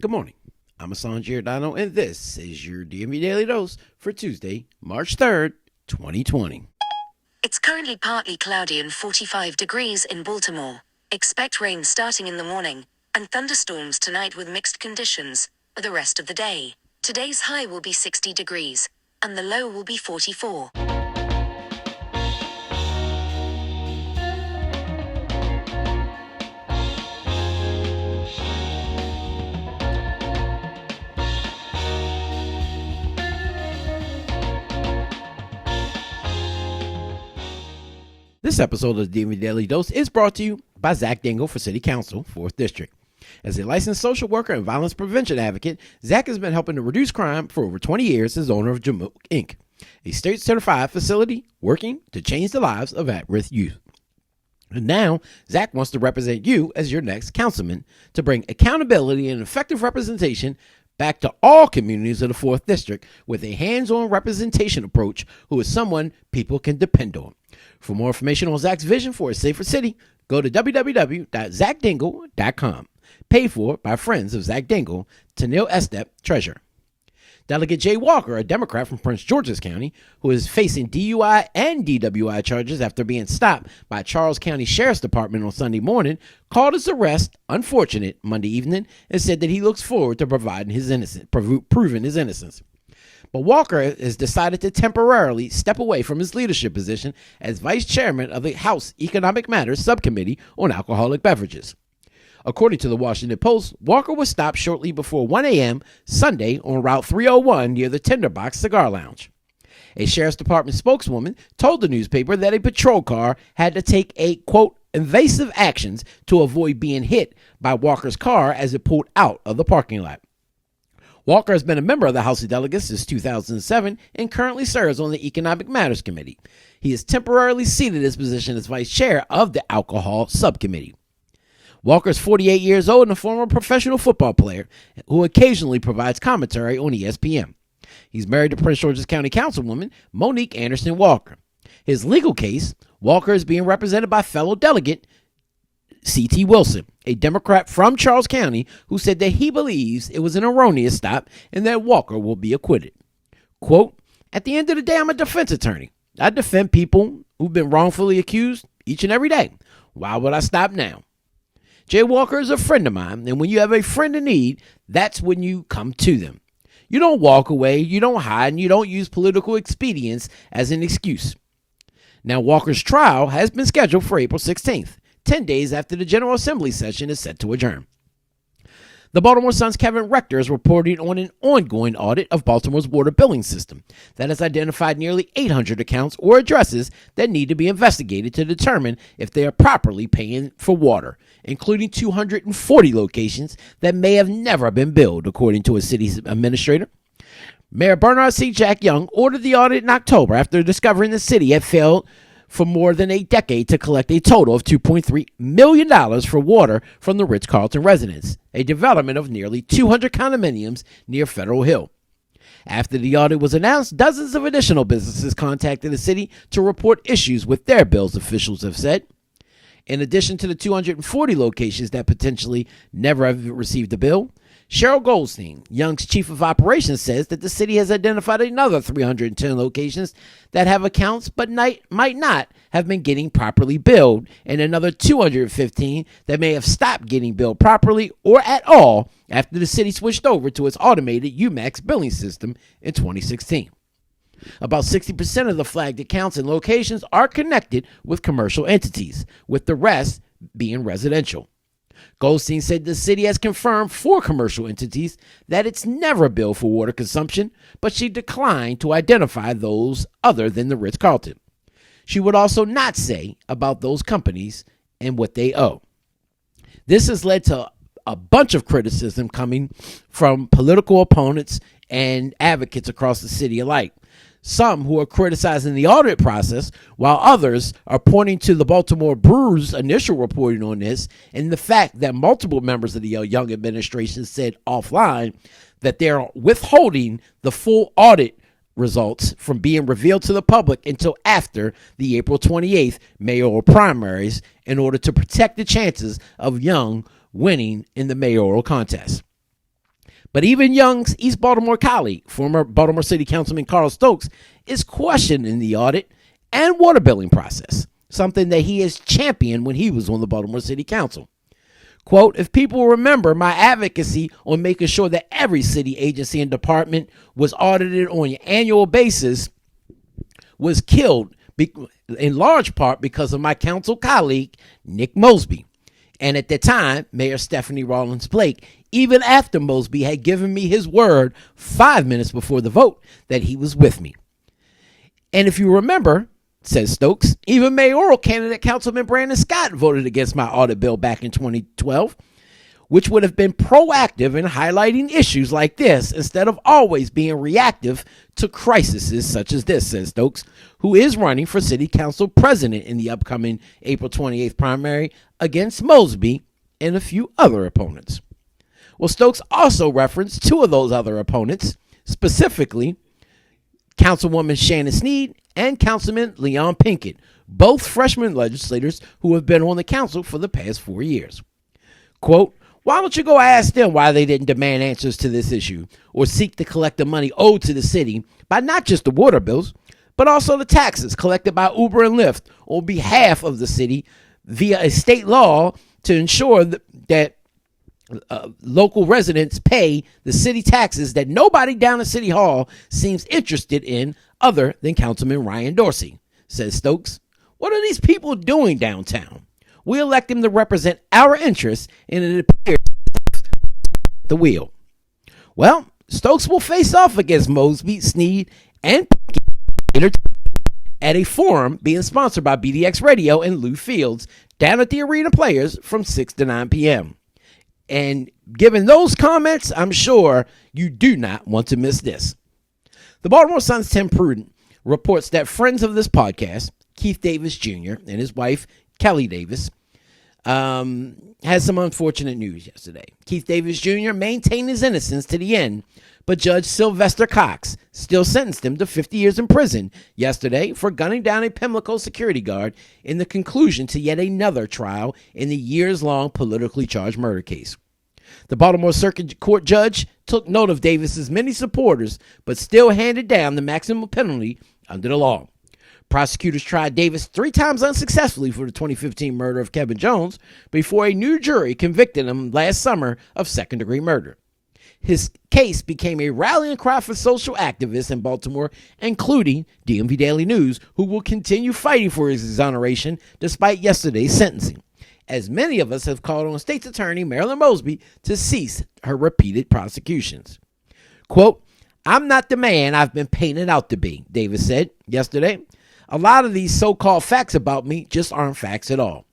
Good morning. I'm Hassan Giordano, and this is your DMV Daily Dose for Tuesday, March 3rd, 2020. It's currently partly cloudy and 45 degrees in Baltimore. Expect rain starting in the morning, and thunderstorms tonight with mixed conditions for the rest of the day. Today's high will be 60 degrees, and the low will be 44. This episode of the DMV Daily Dose is brought to you by Zach Dingle for City Council, 4th District. As a licensed social worker and violence prevention advocate, Zach has been helping to reduce crime for over 20 years as owner of Jamook, Inc., a state-certified facility working to change the lives of at-risk youth. And now, Zach wants to represent you as your next councilman to bring accountability and effective representation back to all communities of the 4th District with a hands-on representation approach who is someone people can depend on. For more information on Zach's vision for a safer city, go to www.zachdingle.com. Paid for by friends of Zach Dingle, Tennille Estep, Treasurer. Delegate Jay Walker, a Democrat from Prince George's County, who is facing DUI and DWI charges after being stopped by Charles County Sheriff's Department on Sunday morning, called his arrest unfortunate Monday evening and said that he looks forward to proving his innocence. But Walker has decided to temporarily step away from his leadership position as vice chairman of the House Economic Matters Subcommittee on Alcoholic Beverages. According to the Washington Post, Walker was stopped shortly before 1 a.m. Sunday on Route 301 near the Tinderbox Cigar Lounge. A Sheriff's Department spokeswoman told the newspaper that a patrol car had to take a, quote, evasive actions to avoid being hit by Walker's car as it pulled out of the parking lot. Walker has been a member of the House of Delegates since 2007 and currently serves on the Economic Matters Committee. He has temporarily ceded his position as vice chair of the Alcohol Subcommittee. Walker is 48 years old and a former professional football player who occasionally provides commentary on ESPN. He's married to Prince George's County Councilwoman Monique Anderson Walker. His legal case, Walker is being represented by fellow delegate C.T. Wilson, a Democrat from Charles County, who said that he believes it was an erroneous stop and that Walker will be acquitted. Quote, at the end of the day, I'm a defense attorney. I defend people who've been wrongfully accused each and every day. Why would I stop now? Jay Walker is a friend of mine, and when you have a friend in need, that's when you come to them. You don't walk away, you don't hide, and you don't use political expedience as an excuse. Now, Walker's trial has been scheduled for April 16th. 10 days after the General Assembly session is set to adjourn. The Baltimore Sun's Kevin Rector is reporting on an ongoing audit of Baltimore's water billing system that has identified nearly 800 accounts or addresses that need to be investigated to determine if they are properly paying for water, including 240 locations that may have never been billed, according to a city's administrator. Mayor Bernard C. Jack Young ordered the audit in October after discovering the city had failed for more than a decade to collect a total of $2.3 million for water from the Ritz-Carlton residents, a development of nearly 200 condominiums near Federal Hill. After the audit was announced, dozens of additional businesses contacted the city to report issues with their bills, officials have said. In addition to the 240 locations that potentially never have received a bill, Cheryl Goldstein, Young's chief of operations, says that the city has identified another 310 locations that have accounts but might not have been getting properly billed, and another 215 that may have stopped getting billed properly or at all after the city switched over to its automated UMAX billing system in 2016. About 60% of the flagged accounts and locations are connected with commercial entities, with the rest being residential. Goldstein said the city has confirmed 4 commercial entities that it's never billed for water consumption, but she declined to identify those other than the Ritz-Carlton. She would also not say about those companies and what they owe. This has led to a bunch of criticism coming from political opponents and advocates across the city alike. Some who are criticizing the audit process, while others are pointing to the Baltimore Brew's initial reporting on this and the fact that multiple members of the Young administration said offline that they're withholding the full audit results from being revealed to the public until after the April 28th mayoral primaries in order to protect the chances of Young winning in the mayoral contest. But even Young's East Baltimore colleague, former Baltimore City Councilman Carl Stokes, is questioning the audit and water billing process, something that he has championed when he was on the Baltimore City Council. Quote, if people remember, my advocacy on making sure that every city agency and department was audited on an annual basis was killed in large part because of my council colleague, Nick Mosby. And at the time, Mayor Stephanie Rawlins Blake, even after Mosby had given me his word 5 minutes before the vote that he was with me. And if you remember, says Stokes, even mayoral candidate Councilman Brandon Scott voted against my audit bill back in 2012, which would have been proactive in highlighting issues like this instead of always being reactive to crises such as this, says Stokes, who is running for city council president in the upcoming April 28th primary against Mosby and a few other opponents. Well, Stokes also referenced two of those other opponents, specifically Councilwoman Shannon Sneed and Councilman Leon Pinkett, both freshman legislators who have been on the council for the past 4 years. Quote, why don't you go ask them why they didn't demand answers to this issue or seek to collect the money owed to the city by not just the water bills, but also the taxes collected by Uber and Lyft on behalf of the city via a state law to ensure that local residents pay the city taxes that nobody down at City Hall seems interested in other than Councilman Ryan Dorsey, says Stokes. What are these people doing downtown? We elect them to represent our interests, and it appears the wheel. Well, Stokes will face off against Mosby, Sneed, and Pinkett at a forum being sponsored by BDX Radio and Lou Fields down at the Arena Players from 6 to 9 p.m. And given those comments, I'm sure you do not want to miss this. The Baltimore Sun's Tim Pruden reports that friends of this podcast, Keith Davis Jr. and his wife, Kelly Davis, had some unfortunate news yesterday. Keith Davis Jr. maintained his innocence to the end, but Judge Sylvester Cox still sentenced him to 50 years in prison yesterday for gunning down a Pimlico security guard in the conclusion to yet another trial in the years-long politically charged murder case. The Baltimore Circuit Court judge took note of Davis's many supporters, but still handed down the maximum penalty under the law. Prosecutors tried Davis 3 times unsuccessfully for the 2015 murder of Kevin Jones before a new jury convicted him last summer of second-degree murder. His case became a rallying cry for social activists in Baltimore, including DMVDailyNews, who will continue fighting for his exoneration despite yesterday's sentencing, as many of us have called on State's Attorney Marilyn Mosby to cease her repeated prosecutions. Quote, I'm not the man I've been painted out to be, Davis said yesterday. A lot of these so-called facts about me just aren't facts at all.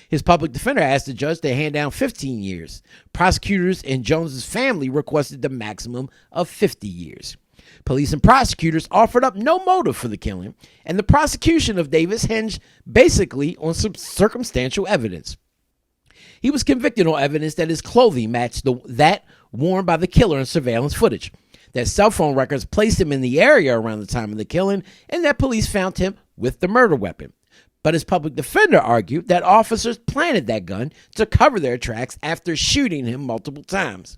His public defender asked the judge to hand down 15 years. Prosecutors and Jones's family requested the maximum of 50 years. Police and prosecutors offered up no motive for the killing, and the prosecution of Davis hinged basically on some circumstantial evidence. He was convicted on evidence that his clothing matched that worn by the killer in surveillance footage, that cell phone records placed him in the area around the time of the killing, and that police found him with the murder weapon. But his public defender argued that officers planted that gun to cover their tracks after shooting him multiple times.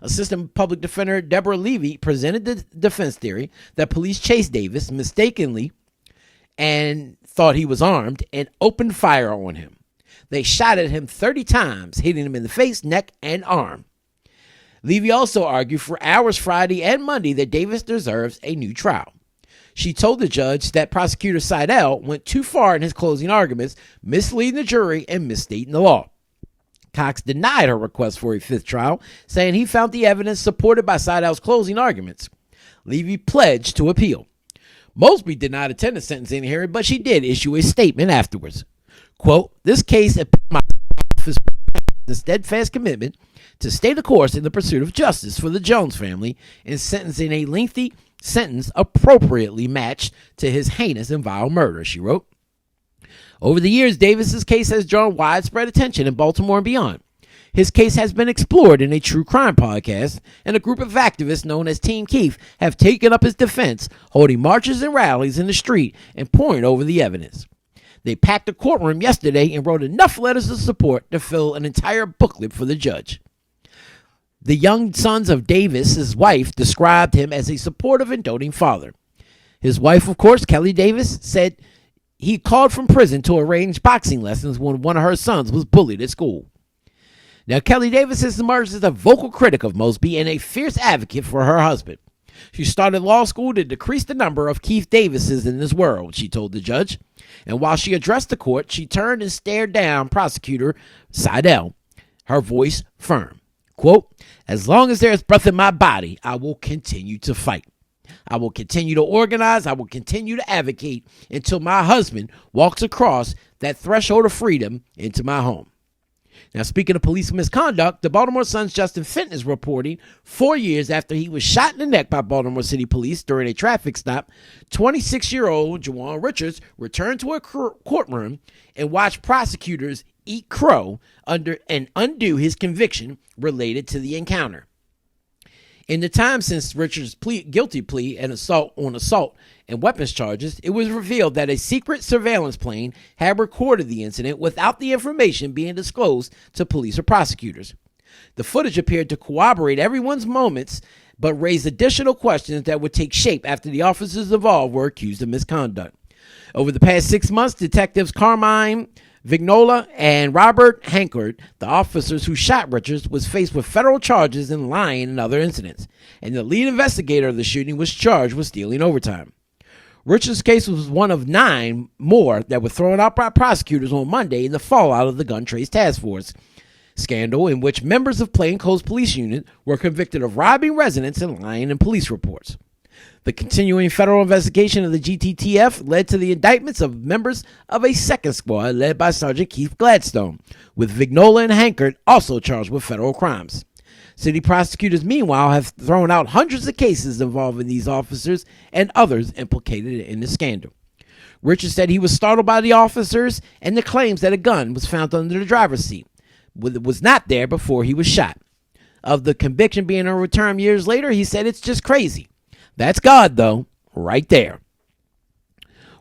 Assistant Public Defender Deborah Levy presented the defense theory that police chased Davis mistakenly and thought he was armed and opened fire on him. They shot at him 30 times, hitting him in the face, neck, and arm. Levy also argued for hours Friday and Monday that Davis deserves a new trial. She told the judge that Prosecutor Seidel went too far in his closing arguments, misleading the jury and misstating the law. Cox denied her request for a 5th trial, saying he found the evidence supported by Seidel's closing arguments. Levy pledged to appeal. Mosby did not attend the sentencing hearing, but she did issue a statement afterwards. Quote, this case epitomizes the steadfast commitment to stay the course in the pursuit of justice for the Jones family in sentencing a lengthy sentence appropriately matched to his heinous and vile murder, she wrote. Over the years, Davis's case has drawn widespread attention in Baltimore and beyond. His case has been explored in a true crime podcast, and a group of activists known as Team Keith have taken up his defense, holding marches and rallies in the street and pouring over the evidence. They packed the courtroom yesterday and wrote enough letters of support to fill an entire booklet for the judge. The young sons of Davis, his wife, described him as a supportive and doting father. His wife, of course, Kelly Davis, said he called from prison to arrange boxing lessons when one of her sons was bullied at school. Now, Kelly Davis has emerged as a vocal critic of Mosby and a fierce advocate for her husband. She started law school to decrease the number of Keith Davises in this world, she told the judge. And while she addressed the court, she turned and stared down prosecutor Seidel, her voice firm. Quote, "As long as there is breath in my body, I will continue to fight. I will continue to organize. I will continue to advocate until my husband walks across that threshold of freedom into my home." Now, speaking of police misconduct, the Baltimore Sun's Justin Fenton is reporting 4 years after he was shot in the neck by Baltimore City Police during a traffic stop, 26-year-old Juwan Richards returned to a courtroom and watched prosecutors eat crow and undo his conviction related to the encounter. In the time since Richards' guilty plea and assault and weapons charges, it was revealed that a secret surveillance plane had recorded the incident without the information being disclosed to police or prosecutors. The footage appeared to corroborate everyone's moments, but raised additional questions that would take shape after the officers involved were accused of misconduct. Over the past 6 months, detectives Carmine Vignola and Robert Hankard, the officers who shot Richards, was faced with federal charges in lying and other incidents, and the lead investigator of the shooting was charged with stealing overtime. Richards' case was one of 9 more that were thrown out by prosecutors on Monday in the fallout of the Gun Trace Task Force scandal, in which members of Plainclothes Police Unit were convicted of robbing residents and lying in police reports. The continuing federal investigation of the GTTF led to the indictments of members of a second squad led by Sergeant Keith Gladstone, with Vignola and Hankard also charged with federal crimes. City prosecutors, meanwhile, have thrown out hundreds of cases involving these officers and others implicated in the scandal. Richards said he was startled by the officers and the claims that a gun was found under the driver's seat. It was not there before he was shot. Of the conviction being overturned years later, he said it's just crazy. That's God, though, right there.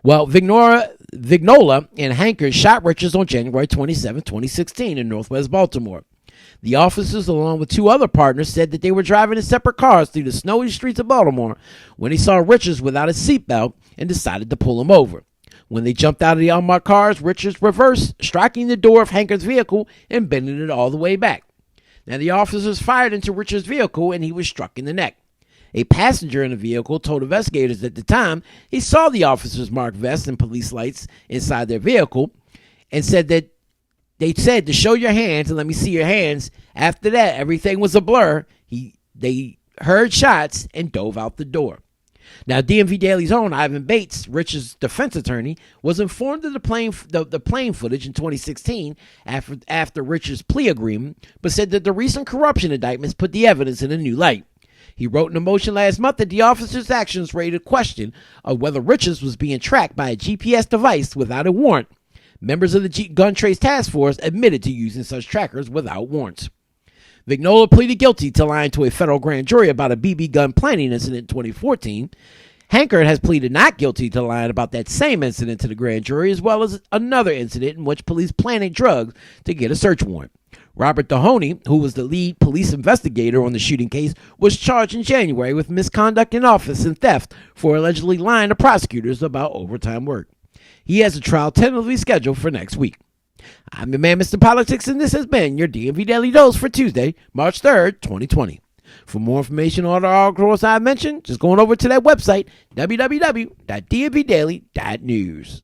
Well, Vignola and Hankard shot Richards on January 27, 2016 in northwest Baltimore. The officers, along with 2 other partners, said that they were driving in separate cars through the snowy streets of Baltimore when they saw Richards without a seatbelt and decided to pull him over. When they jumped out of the unmarked cars, Richards reversed, striking the door of Hankard's vehicle and bending it all the way back. Now, the officers fired into Richards' vehicle and he was struck in the neck. A passenger in the vehicle told investigators at the time he saw the officers' marked vests and police lights inside their vehicle and said that they said to show your hands and let me see your hands. After that, everything was a blur. They heard shots and dove out the door. Now, DMV Daily's own Ivan Bates, Richard's defense attorney, was informed of the plane footage in 2016 after Richard's plea agreement, but said that the recent corruption indictments put the evidence in a new light. He wrote in a motion last month that the officers' actions raised a question of whether Richards was being tracked by a GPS device without a warrant. Members of the Gun Trace Task Force admitted to using such trackers without warrants. Vignola pleaded guilty to lying to a federal grand jury about a BB gun planting incident in 2014. Hankard has pleaded not guilty to lying about that same incident to the grand jury, as well as another incident in which police planted drugs to get a search warrant. Robert Mahoney, who was the lead police investigator on the shooting case, was charged in January with misconduct in office and theft for allegedly lying to prosecutors about overtime work. He has a trial tentatively scheduled for next week. I'm your man, Mr. Politics, and this has been your DMV Daily Dose for Tuesday, March 3rd, 2020. For more information on all the articles I mentioned, just go on over to that website, www.dmvdaily.news.